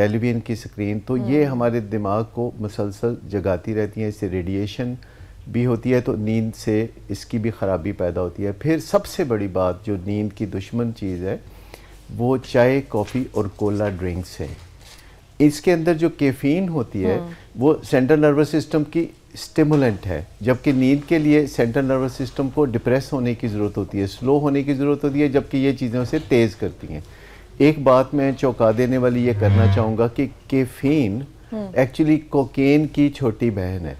ٹیلی vision کی screen, تو یہ ہمارے دماغ کو مسلسل جگاتی رہتی ہیں، اس سے ریڈیشن بھی ہوتی ہے، تو نیند سے اس کی بھی خرابی پیدا ہوتی ہے۔ پھر سب سے بڑی بات جو نیند کی دشمن چیز ہے وہ چائے، کافی اور کولا ڈرنکس ہیں۔ اس کے اندر جو کیفین ہوتی ہے وہ سینٹرل نروس سسٹم کی اسٹیمولنٹ ہے، جبکہ نیند کے لیے سینٹرل نروس سسٹم کو ڈپریس ہونے کی ضرورت ہوتی ہے، سلو ہونے کی ضرورت ہوتی ہے، جبکہ یہ چیزیں اسے تیز کرتی ہیں۔ ایک بات میں چونکا دینے والی یہ کرنا چاہوں گا کہ کیفین ایکچولی کوکین کی چھوٹی بہن ہے۔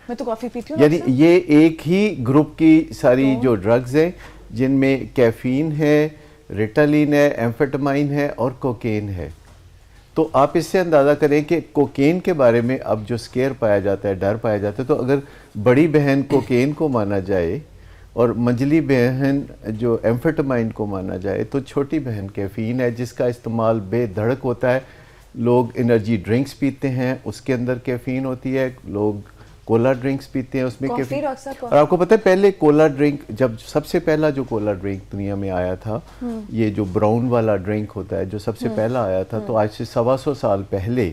میں تو کافی پیتی ہوں، یعنی یہ ایک ہی گروپ کی ساری جو ڈرگز ہیں جن میں کیفین ہے، ریٹالین ہے، ایمفیٹامائن ہے اور کوکین ہے۔ تو آپ اس سے اندازہ کریں کہ کوکین کے بارے میں اب جو سکیئر پایا جاتا ہے، ڈر پایا جاتا ہے، تو اگر بڑی بہن کوکین کو مانا جائے اور منجلی بہن جو ایمفیٹامائن کو مانا جائے، تو چھوٹی بہن کیفین ہے جس کا استعمال بے دھڑک ہوتا ہے۔ لوگ انرجی ڈرنکس پیتے ہیں، اس کے اندر کیفین ہوتی ہے، لوگ کولا ڈرنکس پیتے ہیں، اس میں کیفین۔ اور آپ کو پتہ ہے پہلے کولا ڈرنک، جب سب سے پہلا جو کولا ڈرنک دنیا میں آیا تھا، یہ جو براؤن والا ڈرنک ہوتا ہے جو سب سے پہلا آیا تھا، تو آج سے 125 سال پہلے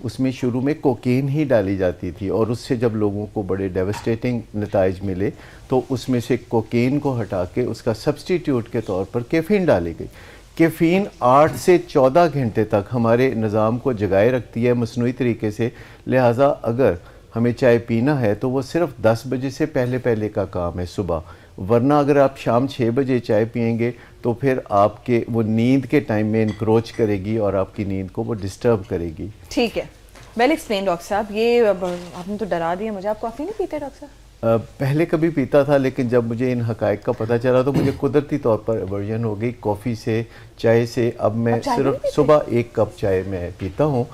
اس میں شروع میں کوکین ہی ڈالی جاتی تھی، اور اس سے جب لوگوں کو بڑے ڈیوسٹیٹنگ نتائج ملے تو اس میں سے کوکین کو ہٹا کے اس کا سبسٹیٹیوٹ کے طور پر کیفین ڈالی گئی۔ کیفین 8 سے 14 گھنٹے تک ہمارے نظام کو جگائے رکھتی ہے مصنوعی طریقے سے، لہٰذا اگر ہمیں چائے پینا ہے تو وہ صرف 10 بجے سے پہلے کا کام ہے صبح، ورنہ اگر آپ شام 6 بجے چائے پئیں گے تو پھر آپ کے وہ نیند کے ٹائم میں انکروچ کرے گی اور آپ کی نیند کو وہ ڈسٹرب کرے گی۔ ٹھیک ہے، ویل ایکسپلین ڈاکٹر صاحب۔ یہ آپ نے تو ڈرا دیا مجھے، آپ کافی نہیں پیتے ڈاکٹر صاحب؟ پہلے کبھی پیتا تھا، لیکن جب مجھے ان حقائق کا پتہ چلا تو مجھے قدرتی طور پر ایورژن ہو گئی کافی سے، چائے سے۔ اب میں صرف صبح 1 کپ چائے میں پیتا ہوں،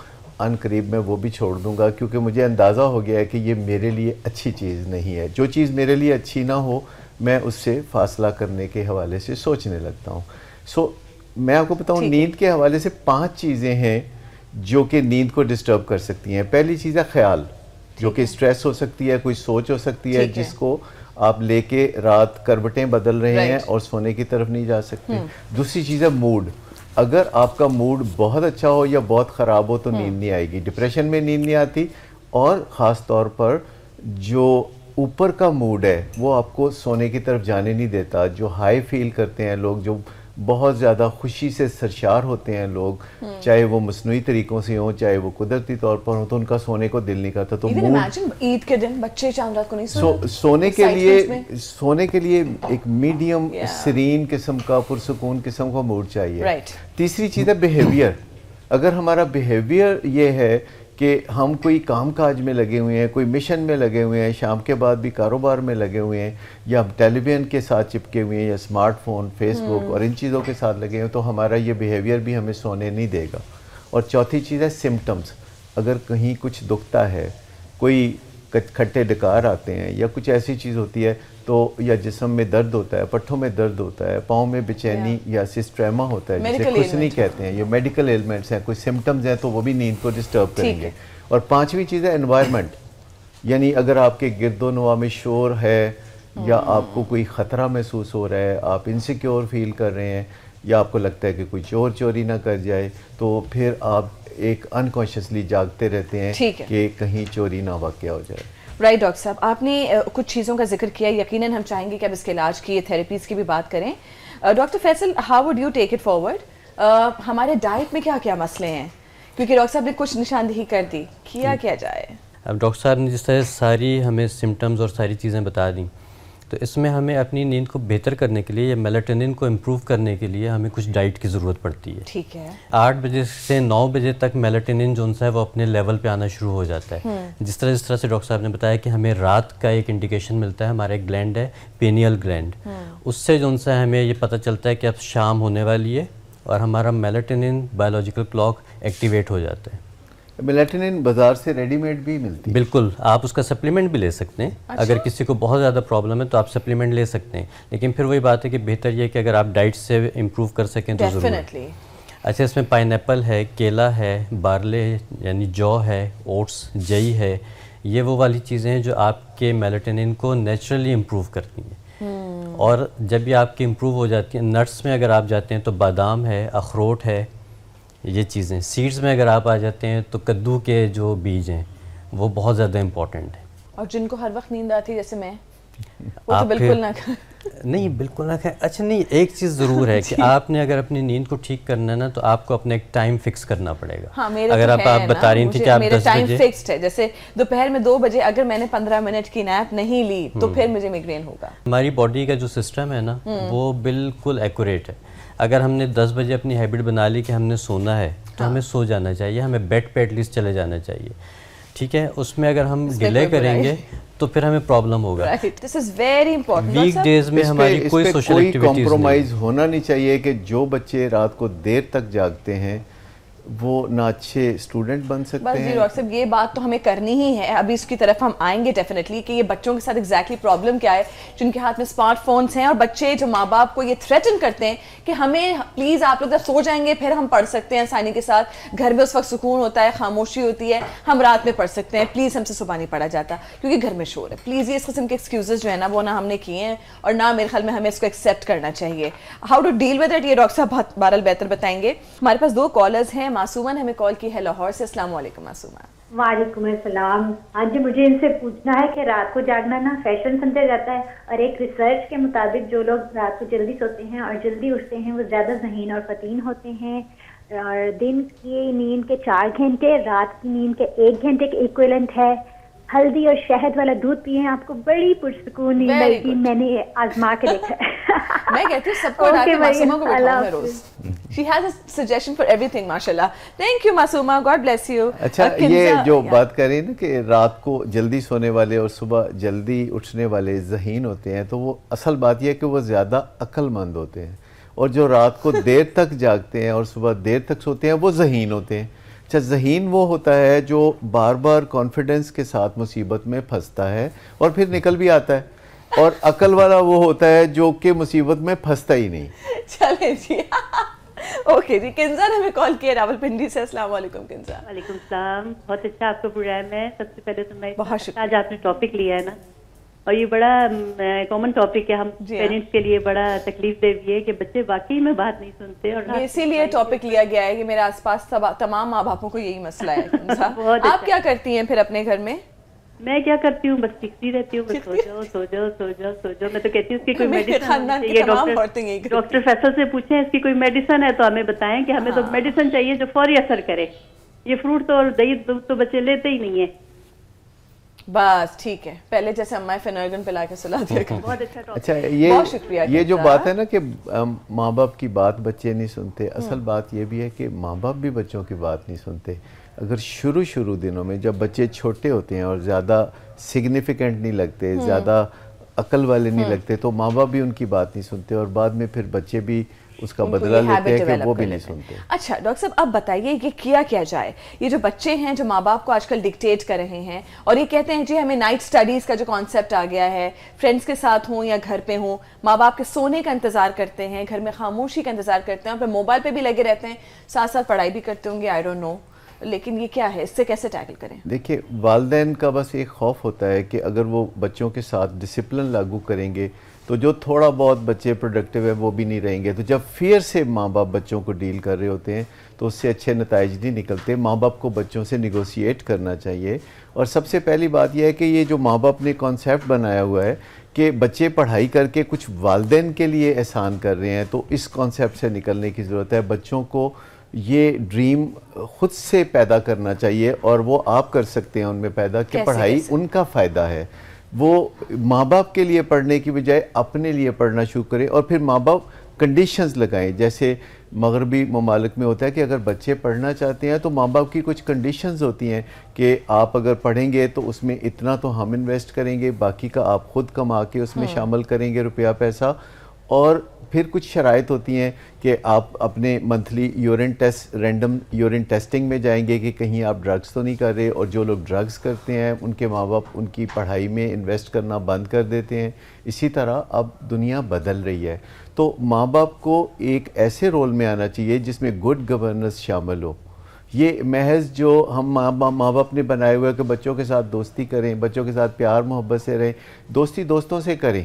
ان قریب میں وہ بھی چھوڑ دوں گا، کیونکہ مجھے اندازہ ہو گیا ہے کہ یہ میرے لیے اچھی چیز نہیں ہے۔ جو چیز میرے لیے اچھی نہ ہو میں اس سے فاصلہ کرنے کے حوالے سے سوچنے لگتا ہوں۔ میں آپ کو بتاؤں نیند کے حوالے سے 5 چیزیں ہیں جو کہ نیند کو ڈسٹرب کر سکتی ہیں۔ پہلی چیز ہے خیال، جو کہ اسٹریس ہو سکتی ہے، کوئی سوچ ہو سکتی ہے جس کو آپ لے کے رات کروٹیں بدل رہے ہیں اور سونے کی طرف نہیں جا سکتے۔ دوسری چیز ہے موڈ، اگر آپ کا موڈ بہت اچھا ہو یا بہت خراب ہو تو نیند نہیں آئے گی، ڈپریشن میں نیند نہیں آتی، اور خاص طور پر جو اوپر کا موڈ ہے وہ آپ کو سونے کی طرف جانے نہیں دیتا۔ جو ہائی فیل کرتے ہیں لوگ، جو بہت زیادہ خوشی سے سرشار ہوتے ہیں لوگ، چاہے وہ مصنوعی طریقوں سے ہوں چاہے وہ قدرتی طور پر ہوں، تو ان کا سونے کو دل نہیں کرتا۔ تو عید کے دن بچے چاند رات کو نہیں سونے کے لیے ایک میڈیم سرین قسم کا پرسکون قسم کا موڈ چاہیے۔ تیسری چیز ہے بیہیویئر۔ اگر ہمارا بیہیویئر یہ ہے کہ ہم کوئی کام کاج میں لگے ہوئے ہیں، کوئی مشن میں لگے ہوئے ہیں، شام کے بعد بھی کاروبار میں لگے ہوئے ہیں، یا ٹیلی ویژن کے ساتھ چپکے ہوئے ہیں، یا اسمارٹ فون، فیس بک اور ان چیزوں کے ساتھ لگے ہیں، تو ہمارا یہ بیہیویئر بھی ہمیں سونے نہیں دے گا۔ اور چوتھی چیز ہے سمٹمز۔ اگر کہیں کچھ دکھتا ہے، کوئی کھٹے ڈکار آتے ہیں یا کچھ ایسی چیز ہوتی ہے تو، یا جسم میں درد ہوتا ہے، پٹھوں میں درد ہوتا ہے، پاؤں میں بے چینی یا سسٹریما ہوتا ہے جسے کھسنی کہتے ہیں، یہ میڈیکل ایلمنٹس ہیں، کوئی سمٹمز ہیں تو وہ بھی نیند کو ڈسٹرب کریں گے۔ اور 5ویں چیز ہے انوائرمنٹ، یعنی اگر آپ کے گرد و نواح میں شور ہے یا آپ کو کوئی خطرہ محسوس ہو رہا ہے، آپ انسیکیور فیل کر رہے ہیں، یا آپ کو لگتا ہے کہ کوئی چور چوری نہ کر جائے، تو پھر آپ ایک انکانشیسلی جاگتے رہتے ہیں کہ کہیں چوری نہ واقع ہو جائے۔ رائٹ ڈاکٹر صاحب، آپ نے کچھ چیزوں کا ذکر کیا، یقیناً ہم چاہیں گے کہ اب اس کے علاج کی، تھیراپیز کی بھی بات کریں۔ Doctor Faisal, how would you take it forward? ہمارے ڈائٹ میں کیا کیا مسئلے ہیں؟ کیونکہ ڈاکٹر صاحب نے کچھ نشاندہی کر دی، کیا جائے؟ اب ڈاکٹر صاحب نے جس طرح ساری ہمیں سمٹمز اور ساری چیزیں بتا دیں، تو اس میں ہمیں اپنی نیند کو بہتر کرنے کے لیے یا میلاٹونن کو امپروو کرنے کے لیے ہمیں کچھ ڈائٹ کی ضرورت پڑتی ہے۔ ٹھیک ہے۔ 8 بجے سے 9 بجے تک میلاٹونن جو ہے وہ اپنے لیول پہ آنا شروع ہو جاتا ہے۔ جس طرح سے ڈاکٹر صاحب نے بتایا کہ ہمیں رات کا ایک انڈیکیشن ملتا ہے، ہمارا ایک گلینڈ ہے پینیل گلینڈ، اس سے جو ہے ہمیں یہ پتہ چلتا ہے کہ اب شام ہونے والی ہے اور ہمارا میلاٹونن بایولوجیکل کلاک ایکٹیویٹ ہو جاتا ہے۔ میلاٹونن بازار سے ریڈی میڈ بھی ملتی ہے؟ بالکل، آپ اس کا سپلیمنٹ بھی لے سکتے ہیں۔ اگر کسی کو بہت زیادہ پرابلم ہے تو آپ سپلیمنٹ لے سکتے ہیں، لیکن پھر وہی بات ہے کہ بہتر یہ کہ اگر آپ ڈائٹ سے امپروو کر سکیں تو ضرور۔ اچھا، اس میں پائن ایپل ہے، کیلا ہے، بارلے یعنی جو ہے، اوٹس، جئی ہے، یہ وہ والی چیزیں ہیں جو آپ کے میلاٹونن کو نیچرلی امپروو کرتی ہیں۔ اور جب یہ آپ کی امپروو ہو جاتی ہیں، نٹس میں اگر آپ جاتے ہیں تو بادام ہے، اخروٹ ہے، یہ چیزیں. سیڈز میں اگر آپ آ جاتے ہیں تو کدو کے جو بیج ہیں وہ بہت زیادہ امپورٹنٹ ہیں. اور جن کو ہر وقت نیند آتی ہے جیسے میں, وہ تو بالکل نہ نہیں بالکل نہ کھائیں. اچھا نہیں, ایک چیز ضرور ہے کہ آپ نے اگر اپنی نیند کو ٹھیک کرنا ہے نا تو آپ کو اپنا ایک ٹائم فکس کرنا پڑے گا. ہاں میرے اگر آپ بتا رہی تھیں کہ آپ 10 بجے, ٹائم فکسڈ ہے, جیسے دوپہر میں 2 بجے اگر میں نے 15 منٹ کی نیپ نہیں لی تو پھر مجھے میگرین ہوگا. ہماری باڈی کا جو سسٹم ہے نا وہ بالکل ایکوریٹ ہے. اگر ہم نے 10 بجے اپنی ہیبٹ بنا لی کہ ہم نے سونا ہے تو ہمیں سو جانا چاہیے, ہمیں بیڈ پہ ایٹ لیسٹ چلے جانا چاہیے. ٹھیک ہے, اس میں اگر ہم ڈیلے کریں گے تو پھر ہمیں پرابلم ہوگا. This is very important. Weekdays میں ہماری کوئی سوشل ایکٹیویٹیز کمپرومائز ہونا نہیں چاہیے کہ جو بچے رات کو دیر تک جاگتے ہیں وہ نہ اچھے اسٹوڈنٹ بن سکتے ہیں. ڈاکٹر صاحب یہ بات تو ہمیں کرنی ہی ہے, ابھی اس کی طرف ہم آئیں گے ڈیفینیٹلی کہ یہ بچوں کے ساتھ ایگزیکٹلی پرابلم کیا ہے جن کے ہاتھ میں اسمارٹ فونس ہیں, اور بچے جو ماں باپ کو یہ تھریٹن کرتے ہیں کہ ہمیں پلیز آپ لوگ جب سو جائیں گے پھر ہم پڑھ سکتے ہیں آسانی کے ساتھ, گھر میں اس وقت سکون ہوتا ہے, خاموشی ہوتی ہے, ہم رات میں پڑھ سکتے ہیں, پلیز ہم سے صبح نہیں پڑھا جاتا کیونکہ گھر میں شور ہے. پلیز یہ اس قسم کے ایکسکیوزز جو ہے نا وہ نہ ہم نے کیے ہیں اور نہ میرے خیال میں ہمیں اس کو ایکسیپٹ کرنا چاہیے. How to deal with it یہ ڈاکٹر صاحب بہت بہرحال بہتر بتائیں گے. ہمارے پاس 2 کالرز ہیں. معصومہ نے ہمیں کال کی ہے لاہور سے. السلام علیکم معصومہ. وعلیکم السلام. ہاں جی, مجھے ان سے پوچھنا ہے کہ رات کو جاگنا نا فیشن سمجھا جاتا ہے, اور ایک ریسرچ کے مطابق جو لوگ رات کو جلدی سوتے ہیں اور جلدی اٹھتے ہیں وہ زیادہ ذہین اور فتین ہوتے ہیں, اور دن کی نیند کے 4 گھنٹے, رات کی نیند کے 1 گھنٹے کے ایکویلنٹ ہے. ہلدی اور شہد والا دودھ پیئیں, آپ کو بڑی پرسکون نیند آئے گی. میں نے آزما کے دیکھا ہے. میں کہتی ہوں سب کو اٹھا کے معصومہ کو بٹھاؤں میں روز. She has a suggestion for everything, ماشاءاللہ. Thank you Masuma, God bless you. اچھا, یہ جو بات کر رہی ہیں نا کہ رات کو جلدی سونے والے اور صبح جلدی اٹھنے والے ذہین ہوتے ہیں, تو وہ اصل بات یہ ہے کہ وہ زیادہ عقل مند ہوتے ہیں, اور جو رات کو دیر تک جاگتے ہیں اور صبح دیر تک سوتے ہیں وہ ذہین ہوتے ہیں. اچھا, ذہین وہ ہوتا ہے جو بار بار کانفیڈنس کے ساتھ مصیبت میں پھنستا ہے اور پھر نکل بھی آتا ہے, اور عقل والا وہ ہوتا ہے جو کہ مصیبت میں پھنستا ہی نہیں. چلیں جی, اوکے جی. کنزا نے ہمیں کال کیا راولپنڈی سے. السلام علیکم کنزا. وعلیکم السلام. بہت اچھا آپ کا پروگرام ہے. سب سے پہلے تو میں بہت شکریہ, آج آپ نے ٹاپک لیا ہے نا, اور یہ بڑا کامن ٹاپک ہے, ہم پیرنٹس کے لیے بڑا تکلیف دہ بھی ہے کہ بچے واقعی میں بات نہیں سنتے, اور اسی لیے ٹاپک لیا گیا ہے کہ میرے آس پاس تمام ماں باپوں کو یہی مسئلہ ہے. آپ کیا کرتی ہیں پھر اپنے گھر میں؟ میں کیا کرتی ہوں, بس چیختی رہتی ہوں, بس سو جاؤ سو جاؤ سو جاؤ سو جاؤ. میں تو کہتی ہوں اس کی کوئی میڈیسن, یہ ڈاکٹر فیصل سے پوچھیں اس کی کوئی میڈیسن ہے تو ہمیں بتائیں کہ ہمیں تو میڈیسن چاہیے جو فوری اثر کرے. یہ فروٹ تو اور دہی تو بچے لیتے ہی نہیں ہیں. بس ٹھیک ہے, پہلے جیسے اماں فینرگن پلا کے سلا دیا. بہت اچھا ٹاپک. اچھا, یہ جو بات ہے نا کہ ماں باپ کی بات بچے نہیں سنتے, اصل بات یہ بھی ہے کہ ماں باپ بھی بچوں کی بات نہیں سنتے. اگر شروع دنوں میں جب بچے چھوٹے ہوتے ہیں اور زیادہ سگنیفیکنٹ نہیں لگتے, زیادہ عقل والے نہیں لگتے, تو ماں باپ بھی ان کی بات نہیں سنتے, اور بعد میں پھر بچے بھی اس کا بدلہ لیتے ہیں کہ وہ بھی نہیں سنتے. اچھا ڈاکٹر صاحب, اب بتائیے یہ کیا جائے. یہ جو بچے ہیں جو ماں باپ کو آج کل ڈکٹیٹ کر رہے ہیں اور یہ کہتے ہیں جی ہمیں نائٹ اسٹڈیز کا جو کانسیپٹ آ گیا ہے, فرینڈس کے ساتھ ہوں یا گھر پہ ہوں, ماں باپ کے سونے کا انتظار کرتے ہیں, گھر میں خاموشی کا انتظار کرتے ہیں, اور پھر موبائل پہ بھی لگے رہتے ہیں, ساتھ ساتھ پڑھائی بھی کرتے ہوں گے, آئی ڈونٹ نو, لیکن یہ کیا ہے, اس سے کیسے ٹیکل کریں؟ دیکھیے, والدین کا بس ایک خوف ہوتا ہے کہ اگر وہ بچوں کے ساتھ ڈسپلن لاگو کریں گے تو جو تھوڑا بہت بچے پروڈکٹیو ہے وہ بھی نہیں رہیں گے. تو جب فیئر سے ماں باپ بچوں کو ڈیل کر رہے ہوتے ہیں تو اس سے اچھے نتائج نہیں نکلتے. ماں باپ کو بچوں سے نیگوشیٹ کرنا چاہیے, اور سب سے پہلی بات یہ ہے کہ یہ جو ماں باپ نے کانسیپٹ بنایا ہوا ہے کہ بچے پڑھائی کر کے کچھ والدین کے لیے احسان کر رہے ہیں, تو اس کانسیپٹ سے نکلنے کی ضرورت ہے. بچوں کو یہ ڈریم خود سے پیدا کرنا چاہیے, اور وہ آپ کر سکتے ہیں ان میں پیدا کہ پڑھائی ان کا فائدہ ہے. وہ ماں باپ کے لیے پڑھنے کی بجائے اپنے لیے پڑھنا شروع کریں, اور پھر ماں باپ کنڈیشنز لگائیں. جیسے مغربی ممالک میں ہوتا ہے کہ اگر بچے پڑھنا چاہتے ہیں تو ماں باپ کی کچھ کنڈیشنز ہوتی ہیں کہ آپ اگر پڑھیں گے تو اس میں اتنا تو ہم انویسٹ کریں گے, باقی کا آپ خود کما کے اس میں شامل کریں گے روپیہ پیسہ. اور پھر کچھ شرائط ہوتی ہیں کہ آپ اپنے monthly urine test, random urine testing میں جائیں گے کہ کہیں آپ ڈرگس تو نہیں کر رہے, اور جو لوگ ڈرگس کرتے ہیں ان کے ماں باپ ان کی پڑھائی میں انویسٹ کرنا بند کر دیتے ہیں. اسی طرح اب دنیا بدل رہی ہے, تو ماں باپ کو ایک ایسے رول میں آنا چاہیے جس میں گڈ گورننس شامل ہو. یہ محض جو ہم ماں باپ نے بنائے ہوئے کہ بچوں کے ساتھ دوستی کریں, بچوں کے ساتھ پیار محبت سے رہیں, دوستی دوستوں سے کریں,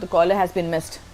the caller has been missed.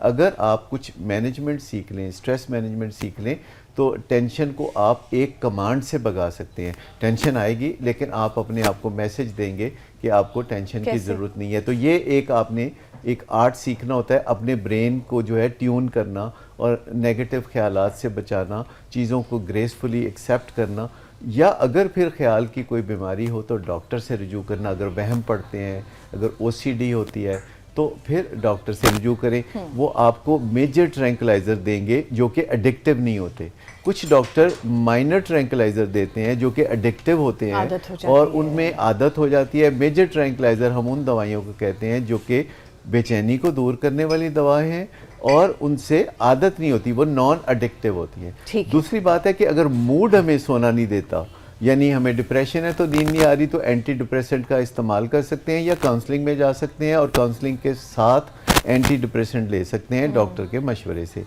اگر آپ کچھ مینجمنٹ سیکھ لیں, اسٹریس مینجمنٹ سیکھ لیں, تو ٹینشن کو آپ ایک کمانڈ سے بھگا سکتے ہیں. ٹینشن آئے گی لیکن آپ اپنے آپ کو میسج دیں گے کہ آپ کو ٹینشن کی ضرورت نہیں ہے. تو یہ ایک آپ نے ایک آرٹ سیکھنا ہوتا ہے, اپنے برین کو جو ہے ٹیون کرنا اور نیگیٹو خیالات سے بچانا, چیزوں کو گریسفلی ایکسیپٹ کرنا, یا اگر پھر خیال کی کوئی بیماری ہو تو ڈاکٹر سے رجوع کرنا. اگر وہم پڑتے ہیں, اگر او سی ڈی ہوتی ہے تو پھر ڈاکٹر سے رجوع کریں. وہ آپ کو میجر ٹرینکلائزر دیں گے جو کہ ایڈکٹیو نہیں ہوتے. کچھ ڈاکٹر مائنر ٹرینکلائزر دیتے ہیں جو کہ ایڈکٹیو ہوتے ہیں اور ان میں عادت ہو جاتی ہے. میجر ٹرینکلائزر ہم ان دوائیوں کو کہتے ہیں جو کہ بے چینی کو دور کرنے والی دوائیں ہیں اور ان سے عادت نہیں ہوتی, وہ نان ایڈکٹیو ہوتی ہیں. دوسری بات ہے کہ اگر موڈ ہمیں سونا نہیں دیتا, یعنی ہمیں ڈپریشن ہے تو نیند نہیں آ رہی, تو اینٹی ڈپریسنٹ کا استعمال کر سکتے ہیں یا کاؤنسلنگ میں جا سکتے ہیں اور کاؤنسلنگ کے ساتھ اینٹی ڈپریسنٹ لے سکتے ہیں ڈاکٹر کے مشورے سے.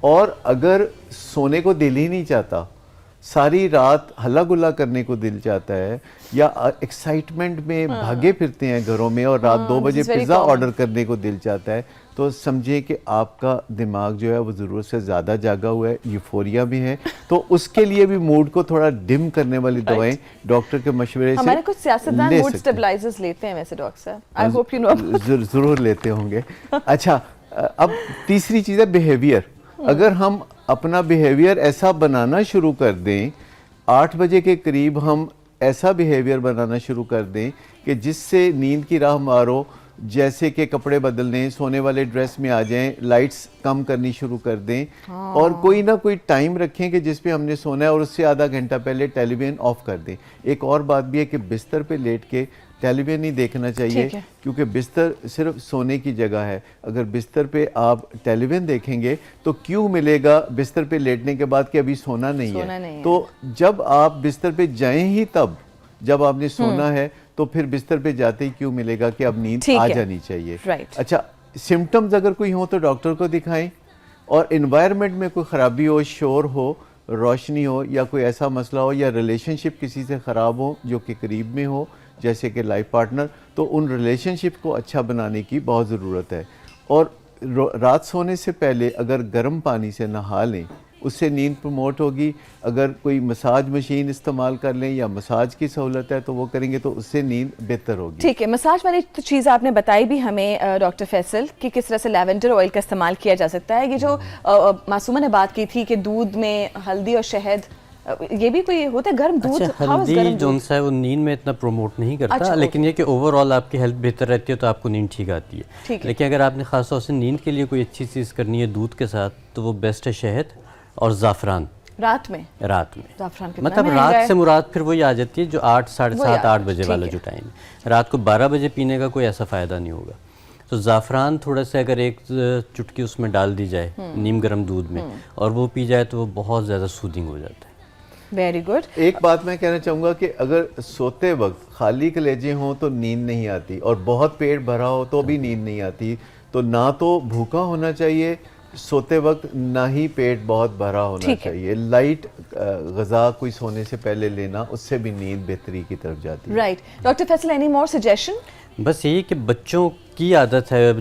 اور اگر سونے کو دل ہی نہیں چاہتا, ساری رات ہلا گلا کرنے کو دل چاہتا ہے, یا ایکسائٹمنٹ میں بھاگے پھرتے ہیں گھروں میں اور رات 2 بجے پیزا آرڈر کرنے کو دل چاہتا ہے, تو سمجھیں کہ آپ کا دماغ جو ہے وہ ضرورت سے زیادہ جاگا ہوا ہے, یوفوریا بھی ہے. تو اس کے لیے بھی موڈ کو تھوڑا ڈم کرنے والی دوائیں ڈاکٹر کے مشورے سے ہمارے کچھ سیاستدان موڈ سٹیبلائزرز لیتے ہیں ویسے ڈاکٹر صاحب, آئی ہوپ یو نو. ضرور لیتے ہوں گے. اچھا, اب تیسری چیز ہے بیہیویئر. اگر ہم اپنا بیہیویئر ایسا بنانا شروع کر دیں, 8 بجے کے قریب ہم ایسا بیہیویئر بنانا شروع کر دیں کہ جس سے نیند کی راہ مارو, جیسے کہ کپڑے بدل دیں, سونے والے ڈریس میں آ جائیں, لائٹس کم کرنی شروع کر دیں, اور کوئی نہ کوئی ٹائم رکھیں کہ جس پہ ہم نے سونا ہے اور اس سے آدھا گھنٹہ پہلے ٹیلی ویژن آف کر دیں. ایک اور بات بھی ہے کہ بستر پہ لیٹ کے ٹیلی ویژن نہیں دیکھنا چاہیے, کیونکہ بستر صرف سونے کی جگہ ہے. اگر بستر پہ آپ ٹیلی ویژن دیکھیں گے تو کیوں ملے گا بستر پہ لیٹنے کے بعد کہ ابھی سونا نہیں ہے. تو جب آپ بستر پہ جائیں ہی تب جب آپ نے سونا ہے, تو پھر بستر پہ جاتے ہی کیوں ملے گا کہ اب نیند آ جانی چاہیے. اچھا, سمٹمز اگر کوئی ہوں تو ڈاکٹر کو دکھائیں, اور انوائرمنٹ میں کوئی خرابی ہو, شور ہو, روشنی ہو, یا کوئی ایسا مسئلہ ہو, یا ریلیشن شپ کسی سے خراب ہو جو کہ قریب میں ہو جیسے کہ لائف پارٹنر, تو ان ریلیشن شپ کو اچھا بنانے کی بہت ضرورت ہے. اور رات سونے سے پہلے اگر گرم پانی سے نہا لیں, اس سے نیند پروموٹ ہوگی. اگر کوئی مساج مشین استعمال کر لیں یا مساج کی سہولت ہے تو وہ کریں گے تو اس سے نیند بہتر ہوگی. ٹھیک ہے, مساج والی تو چیز آپ نے بتائی بھی ہمیں ڈاکٹر فیصل کہ کس طرح سے لیونڈر آئل کا استعمال کیا جا سکتا ہے. یہ جو معصومہ نے بات کی تھی کہ دودھ میں ہلدی اور شہد, یہ بھی کوئی ہوتا ہے گرم دودھ؟ ہلدی جو ہے وہ نیند میں اتنا پروموٹ نہیں کرتا, لیکن یہ کہ اوور آل آپ کی ہیلتھ بہتر رہتی ہے تو آپ کو نیند ٹھیک آتی ہے. لیکن اگر آپ نے خاص طور سے نیند کے لیے کوئی اچھی چیز کرنی ہے دودھ کے ساتھ, تو وہ بیسٹ ہے شہد اور زعفران. رات میں مطلب رات سے مراد پھر وہی آ جاتی ہے جو 8 ساڑھے 7 8 بجے والا جو ٹائم ہے. رات کو 12 بجے پینے کا کوئی ایسا فائدہ نہیں ہوگا. تو زعفران تھوڑا سا اگر ایک چٹکی اس میں ڈال دی جائے نیم گرم دودھ میں اور وہ پی جائے تو وہ بہت زیادہ سودنگ ہو جاتا ہے. Very good. ایک بات میں کہنا چاہوں گا کہ اگر سوتے وقت خالی کلیجے ہوں تو نیند نہیں آتی, اور بہت پیٹ بھرا ہو تو بھی نیند نہیں آتی. تو نہ تو بھوکا ہونا چاہیے سوتے وقت, نہ ہی پیٹ بہت بھرا ہونا چاہیے. لائٹ غذا کوئی سونے سے پہلے لینا, اس سے بھی نیند بہتری کی طرف جاتی ہے. Right. Doctor Faisal, any more suggestion? بس یہی کہ بچوں کی عادت ہے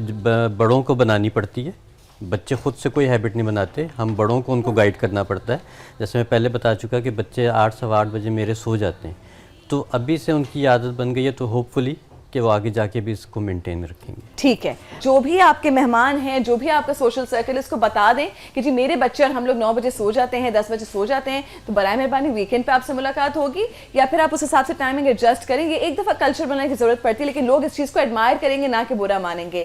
بڑوں کو بنانی پڑتی ہے. بچے خود سے کوئی ہیبٹ نہیں بناتے, ہم بڑوں کو ان کو گائیڈ کرنا پڑتا ہے. جیسے میں پہلے بتا چکا کہ بچے 8 سوا 8 بجے میرے سو جاتے ہیں, تو ابھی سے ان کی عادت بن گئی ہے, تو ہوپ فلی کہ وہ آگے جا کے بھی اس کو مینٹین رکھیں گے. ٹھیک ہے. جو بھی آپ کے مہمان ہیں, جو بھی آپ کا سوشل سرکل, اس کو بتا دیں کہ جی میرے بچے اور ہم لوگ 9 بجے سو جاتے ہیں, 10 بجے سو جاتے ہیں, تو برائے مہربانی ویکینڈ پہ آپ سے ملاقات ہوگی, یا پھر آپ اس حساب سے ٹائمنگ ایڈجسٹ کریں گے. ایک دفعہ کلچر بنانے کی ضرورت پڑتی ہے, لیکن لوگ اس چیز کو ایڈمائر کریں گے, نہ کہ برا مانیں گے.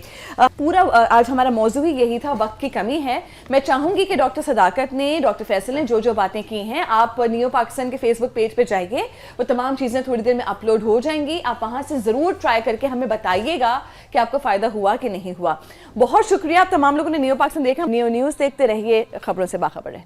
پورا آج ہمارا موضوع ہی یہی تھا, وقت کی کمی ہے. میں چاہوں گی کہ ڈاکٹر صداقت نے, ڈاکٹر فیصل نے جو باتیں کی ہیں, آپ نیو پاکستان کے فیس بک پیج پہ جائیے, وہ تمام چیزیں تھوڑی دیر میں اپلوڈ ہو جائیں گی. آپ وہاں سے ضرور ٹرائی کر کے ہمیں بتائیے گا کہ آپ کو فائدہ ہوا کہ نہیں ہوا. بہت شکریہ آپ تمام لوگوں نے نیو پاکستان دیکھا. نیو نیوز دیکھتے رہیے, خبروں سے باخبر رہیں.